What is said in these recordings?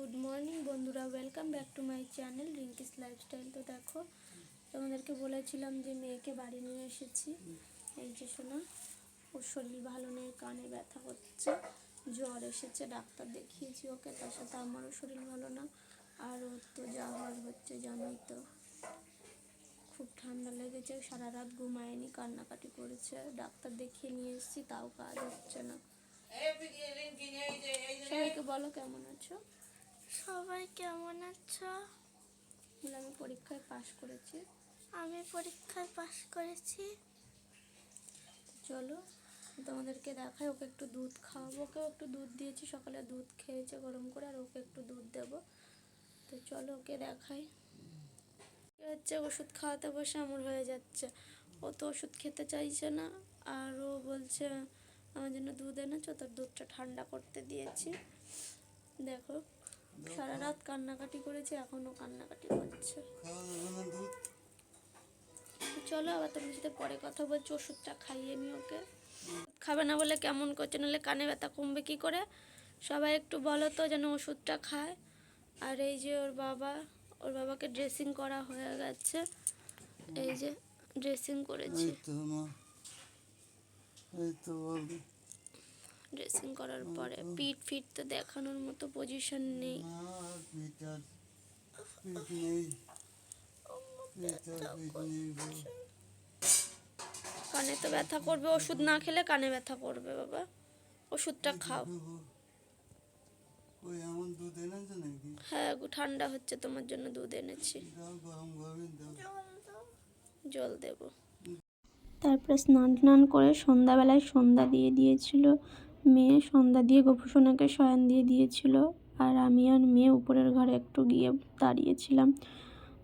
Good morning বন্ধুরা, welcome back to my channel Rinki's lifestyle. তো দেখো, তোমাদেরকে বলেছিলাম যে মেয়েকে বাড়ি নিয়ে এসেছি। এই যে শোনা, ওর শরীর ভালো নেই, কানে ব্যথা হচ্ছে, জ্বর এসেছে, ডাক্তার দেখিয়েছি ওকে। তার সাথে আমারও শরীর ভালো না, আর ওর তো যা হওয়ার হচ্ছে জানোই তো। খুব ঠান্ডা লেগেছে, সারা রাত ঘুমায়নি, কান্নাকাটি করেছে। ডাক্তার দেখিয়ে নিয়ে এসেছি, তাও কাজ হচ্ছে না। সবাইকে বলো কেমন আছো। সবাই কেমন আছো? আমি পরীক্ষায় পাশ করেছি। আমি পরীক্ষায় পাশ করেছি। চলো তোমাদেরকে দেখাই, ওকে একটু দুধ খাওয়াবো। ওকেও একটু দুধ দিয়েছি, সকালে দুধ খেয়েছে গরম করে, আর ওকে একটু দুধ দেবো। তো চলো ওকে দেখাই। হচ্ছে ওষুধ খাওয়াতে বসে আমার হয়ে যাচ্ছে। ও তো ওষুধ খেতে চাইছে না, আর ও বলছে আমার জন্য দুধ এনেছো, তোর দুধটা ঠান্ডা করতে দিয়েছি। দেখো সারা রাত কান্নাকাটি করেছে, এখনও কান্নাকাটি করছে। চলো আবার তোমার সাথে পরে কথা বলছি। ওষুধটা খাইয়ে নি ওকে। খাবে না বলে কেমন করছে, নাহলে কানে ব্যথা কমবে কি করে? সবাই একটু বলো তো যেন ওষুধটা খায়। আর এই যে ওর বাবাকে ড্রেসিং করা হয়ে গেছে। এই যে ড্রেসিং করেছি। ড্রেসিং করার পরে পিঠ ফিট তো দেখানোর মতো পজিশন নেই। কানে তো ব্যথা করবে, ওষুধ না খেলে কানে ব্যথা করবে। বাবা ওষুধটা খাও। হ্যাঁ ঠান্ডা হচ্ছে, তোমার জন্য দুধ এনেছি, জল দেব। তারপরে স্নান করে সন্ধ্যাবেলায় সন্ধ্যা দিয়ে দিয়েছিল মেয়ে। সন্ধ্যা দিয়ে গোপুসোনাকে শয়ন দিয়ে দিয়েছিল, আর আমি আর মেয়ে উপরের ঘরে একটু গিয়ে দাঁড়িয়েছিলাম।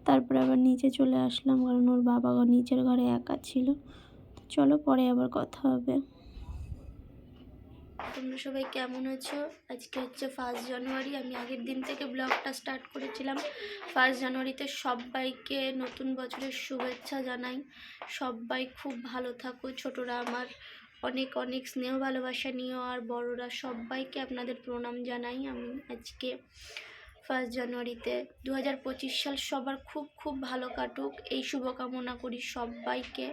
তারপরে আবার নিচে চলে আসলাম, কারণ ওর বাবা নিচের ঘরে একা ছিল। চলো পরে আবার কথা হবে। তোমরা সবাই কেমন আছো? আজকে হচ্ছে 1 জানুয়ারি। আমি আগের দিন থেকে ব্লগটা স্টার্ট করেছিলাম। 1 জানুয়ারিতে সবাইকে নতুন বছরের শুভেচ্ছা জানাই। সবাই খুব ভালো থাকো। ছোটরা আমার অনেক অনেক স্নেহ ভালোবাসা নিও, আর বড়রা সবাইকে আপনাদের প্রণাম জানাই। আমি আজকে 1 জানুয়ারিতে 2025 সাল সবার খুব খুব ভালো কাটুক, এই শুভকামনা করি সবাইকে।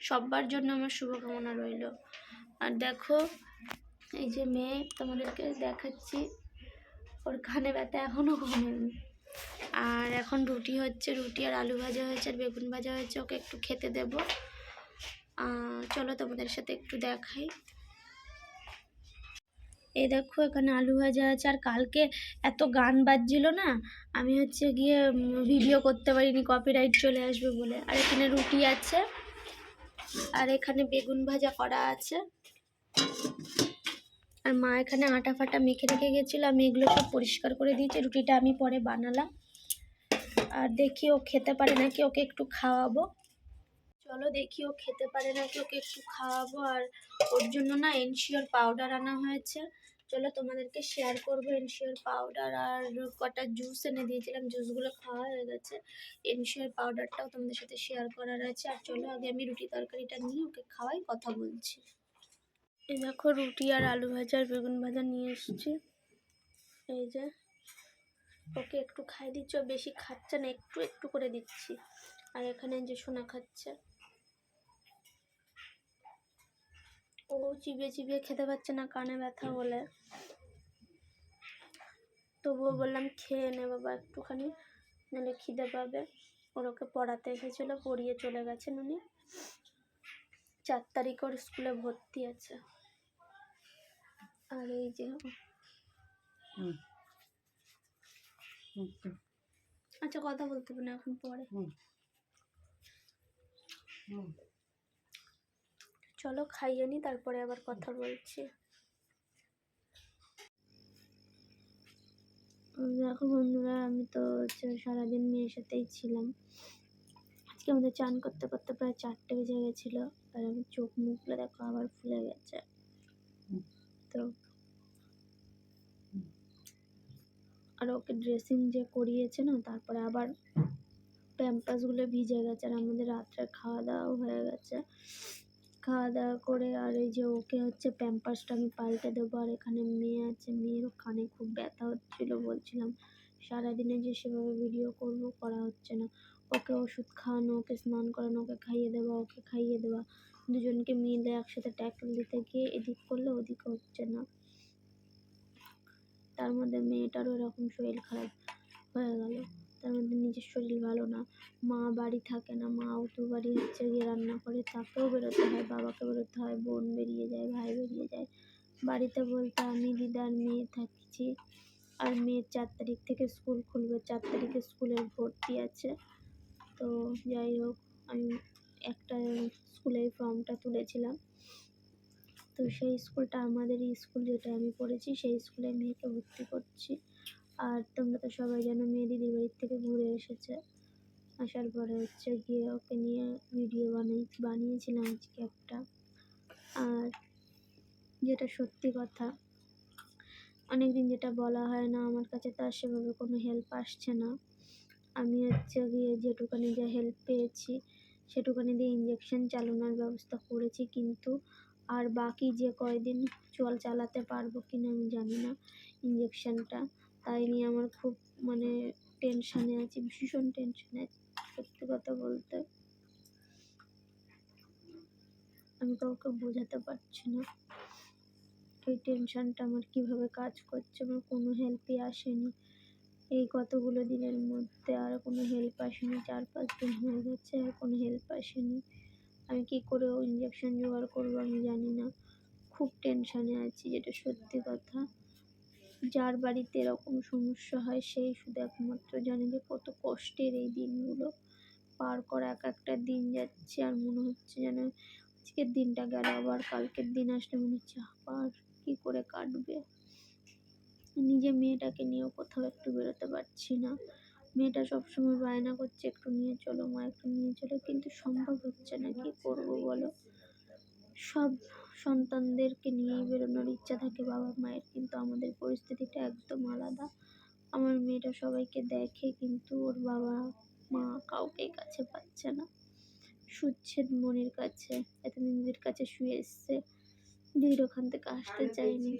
সবার জন্য আমার শুভকামনা রইল। আর দেখো এই যে মেয়ে, তোমাদেরকে দেখাচ্ছি, ওর কানে ব্যথা এখনও কমেনি। আর এখন রুটি হচ্ছে, রুটি আর আলু ভাজা হয়েছে, আর বেগুন ভাজা হয়েছে, ওকে একটু খেতে দেব। চলো তোমাদের সাথে একটু দেখাই। এই দেখো এখানে আলু ভাজা আছে। আর কালকে এত গান বাজছিল না, আমি হচ্ছে গিয়ে ভিডিও করতে পারিনি, কপিরাইট চলে আসবে বলে। আর এখানে রুটি আছে, আর এখানে বেগুন ভাজা করা আছে। আর মা এখানে আটা ফাটা মেখে রেখে গেছিলো, আমি এগুলো সব পরিষ্কার করে দিয়েছি। রুটিটা আমি পরে বানালাম। আর দেখি ও খেতে পারে নাকি, ওকে একটু খাওয়াবো। চলো দেখি ও খেতে পারে নাকি, ওকে একটু খাওয়াবো। আর ওর জন্য না এনশিওর পাউডার আনা হয়েছে। চলো তোমাদেরকে শেয়ার করবো এনশিওর পাউডার। আর কটা জুস এনে দিয়েছিলাম, জুসগুলো খাওয়া হয়ে গেছে। এনশিওর পাউডারটাও তোমাদের সাথে শেয়ার করার আছে। আর চলো আগে আমি রুটি তরকারিটা নিয়ে ওকে খাওয়াই, কথা বলছি। এই দেখো রুটি আর আলু ভাজা আর বেগুন ভাজা নিয়ে এসেছি। এই যে ওকে একটু খাই দিচ্ছি, ও বেশি খাচ্ছে না, একটু একটু করে দিচ্ছি। আর এখানে যে সোনা খাচ্ছে, ও চিবিয়ে চিবিয়ে খেতে পারছে না কানে ব্যথা বলে। তবুও বললাম খেয়ে নে বাবা একটুখানি, নাহলে খিদে পাবে। ওকে পড়াতে এসেছিলো, পড়িয়ে চলে গেছেন উনি। 4 তারিখ ওর স্কুলে ভর্তি আছে। আর এই যে আচ্ছা কথা বলতে হবে না এখন, পরে। চলো খাইয়ে নি, তারপরে আবার কথা বলছি। দেখো বন্ধুরা, আমি তো সারাদিন মেয়ের সাথেই ছিলাম। আজকে আমাদের চান করতে করতে প্রায় 4টে বেজে গেছিলো। আর আমি চোখ মুখগুলো দেখো আবার ফুলে গেছে। তো আর ওকে ড্রেসিং যে করিয়েছে না, তারপরে আবার প্যাম্পাসগুলো ভিজে গেছে। আর আমাদের রাত্রে খাওয়া দাওয়াও হয়ে গেছে। খাওয়া দাওয়া করে আর এই যে ওকে হচ্ছে প্যাম্পাসটা আমি পাল্টে দেবো। আর এখানে মেয়ে আছে, মেয়েরও কানে খুব ব্যথা হচ্ছিলো, বলছিলাম সারাদিনে যে সেভাবে ভিডিও করব করা হচ্ছে না। ওকে ওষুধ খাওয়ানো, ওকে স্নান করানো, ওকে খাইয়ে দেওয়া, ওকে খাইয়ে দেওয়া, দুজনকে মিলে একসাথে ট্যাকল দিতে গিয়ে এদিক করলে ওদিক হচ্ছে না। তার মধ্যে মেয়েটারও এরকম শরীর খারাপ হয়ে গেল, তার মধ্যে নিজের শরীর ভালো না, মা বাড়ি থাকে না, মাও তো বাড়ি হচ্ছে গিয়ে রান্না করে, তাকেও বেরোতে হয়, বাবাকে বেরোতে হয়, বোন বেরিয়ে যায়, ভাই বেরিয়ে যায়। বাড়িতে বলতে আমি দিদা আর মেয়ে থাকছি। আর মেয়ের 4 তারিখ থেকে স্কুল খুলবে, 4 তারিখে স্কুলের ভর্তি আছে। তো যাই হোক, আমি একটা স্কুলের ফর্মটা তুলেছিলাম, তো সেই স্কুলটা আমাদেরই স্কুল, যেটা আমি পড়েছি সেই স্কুলে মেয়েকে ভর্তি করছি। আর তোমরা তো সবাই জানো মেয়ে দিদির বাড়ির থেকে ঘুরে এসেছে, আসার পরে হচ্ছে গিয়ে ওকে নিয়ে ভিডিও বানিয়েছিলাম আজকে একটা। আর যেটা সত্যি কথা, অনেকদিন যেটা বলা হয় না, আমার কাছে তো আর সেভাবে কোনো হেল্প আসছে না। আমি হচ্ছে গিয়ে যেটুকানি যা হেল্প পেয়েছি সেটুকানি দিয়ে ইঞ্জেকশন চালানোর ব্যবস্থা করেছি, কিন্তু আর বাকি যে কয়দিন চালাতে পারবো কিনা আমি জানি না ইঞ্জেকশনটা। তাই নিয়ে আমার খুব মানে টেনশানে আছি, ভীষণ টেনশানে আছি। সত্যি কথা বলতে আমি কাউকে বোঝাতে পারছি না এই টেনশানটা আমার কীভাবে কাজ করছে। আমার কোনো হেল্পই আসেনি এই কতগুলো দিনের মধ্যে, আর কোনো হেল্প আসেনি। 4-5 দিন হয়ে গেছে আর কোনো হেল্প আসেনি। আমি কী করে ও ইঞ্জেকশন জোগাড় করবো আমি জানি না। খুব টেনশানে আছি, যেটা সত্যি কথা। যার বাড়িতে এরকম সমস্যা হয় সেই শুধু একমাত্র জানে যে কত কষ্টের এই দিনগুলো পার করা। এক একটা দিন যাচ্ছে আর মনে হচ্ছে যেন আজকের দিনটা গেল, আবার কালকের দিন আসলে মনে হচ্ছে আবার কী করে কাটবে। নিজে মেয়েটাকে নিয়েও কোথাও একটু বেরোতে পারছি না। মেয়েটা সবসময় বায়না করছে একটু নিয়ে চলো মা, একটু নিয়ে চলো, কিন্তু সম্ভব হচ্ছে না। কী করবো বলো? সব সন্তানদেরকে নিয়েই বেরোনোর ইচ্ছা থাকে বাবা মায়ের, কিন্তু আমাদের পরিস্থিতিটা একদম আলাদা। আমার মেয়েটা সবাইকে দেখে, কিন্তু ওর বাবা মা কাউকেই কাছে পাচ্ছে না। শুচ্ছে মনির কাছে, এতদিন দিদির কাছে শুয়ে এসছে, দিদির ওখান থেকে আসতে চায়নি।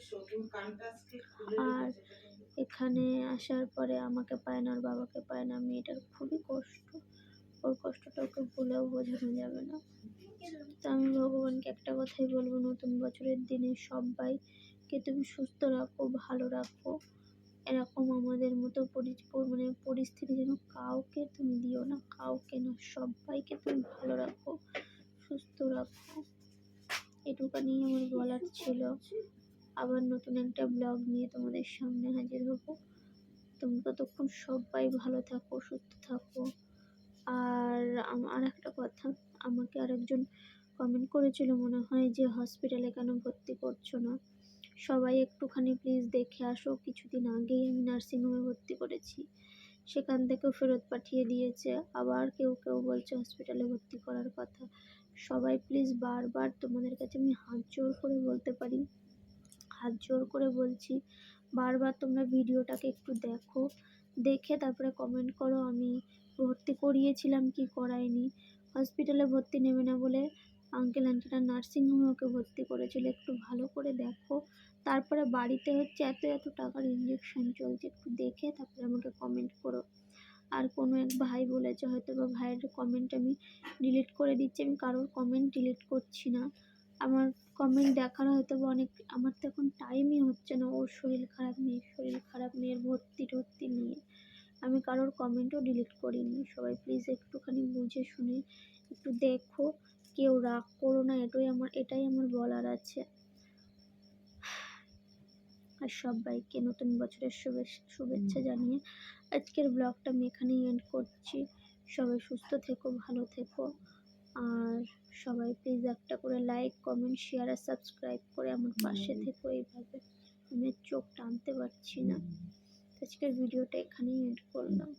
আর এখানে আসার পরে আমাকে পায় না, ওর বাবাকে পায় না। মেয়েটার খুবই কষ্ট, ওর কষ্টটা ওকে বলেও বোঝানো যাবে না। তো আমি ভগবানকে একটা কথাই বলবো, নতুন বছরের দিনে সবাইকে তুমি সুস্থ রাখো, ভালো রাখো। এরকম আমাদের মতো পরিস্থিতি যেন কাউকে তুমি দিও না, কাউকে না, সবাইকে তুমি ভালো রাখো, সুস্থ রাখো। এটুখানি আমার বলার ছিল। আবার নতুন একটা ব্লগ নিয়ে তোমাদের সামনে হাজির হব। তোমরা ততক্ষণ সবাই ভালো থাকো, সুস্থ থাকো। আর আর একটা কথা, আমাকে আরেকজন কমেন্ট করেছিল মনে হয় যে হসপিটালে কেন ভর্তি করছো না। সবাই একটুখানি প্লিজ দেখে আসো। কিছুদিন আগেই আমি নার্সিংহোমে ভর্তি করেছি, সেখান থেকেও ফেরত পাঠিয়ে দিয়েছে। আবার কেউ কেউ বলছে হসপিটালে ভর্তি করার কথা। সবাই প্লিজ, বারবার তোমাদের কাছে আমি হাত জোর করে বলতে পারি, হাত জোর করে বলছি, বারবার তোমরা ভিডিওটাকে একটু দেখো, দেখে তারপরে কমেন্ট করো আমি ভর্তি করিয়েছিলাম কি করাইনি। হসপিটালে ভর্তি নেবে না বলে আঙ্কেল আন্টিরা নার্সিংহোমে ওকে ভর্তি করেছিল। একটু ভালো করে দেখো, তারপরে বাড়িতে হচ্ছে এত এত টাকার ইঞ্জেকশন চলছে, একটু দেখে তারপরে আমাকে কমেন্ট করো। আর কোনো এক ভাই বলেছে, হয়তো বা ভাইয়ের কমেন্ট আমি ডিলিট করে দিচ্ছি। আমি কারোর কমেন্ট ডিলিট করছি না, আমার কমেন্ট দেখার হয়তো বা অনেক, আমার তো এখন টাইমই হচ্ছে না। ওর শরীর খারাপ, মেয়ের শরীর খারাপ, মেয়ের ভর্তি নিয়ে আমি কারোর কমেন্টও ডিলিট করিনি। সবাই প্লিজ একটুখানি বুঝে শুনে একটু দেখো, কেউ রাগ করো না, এটাই আমার বলার আছে। আর সবাইকে নতুন বছরের শুভেচ্ছা জানিয়ে আজকের ব্লগটা আমি এখানেই এন্ড করছি। সবাই সুস্থ থেকো, ভালো থেকো। আর সবাই প্লিজ একটা করে লাইক, কমেন্ট, শেয়ার আর সাবস্ক্রাইব করে আমার পাশে থেকো। এইভাবে আমি চোখ টানতে পারছি না। আজকের ভিডিওটা এখানেই এন্ড করলাম।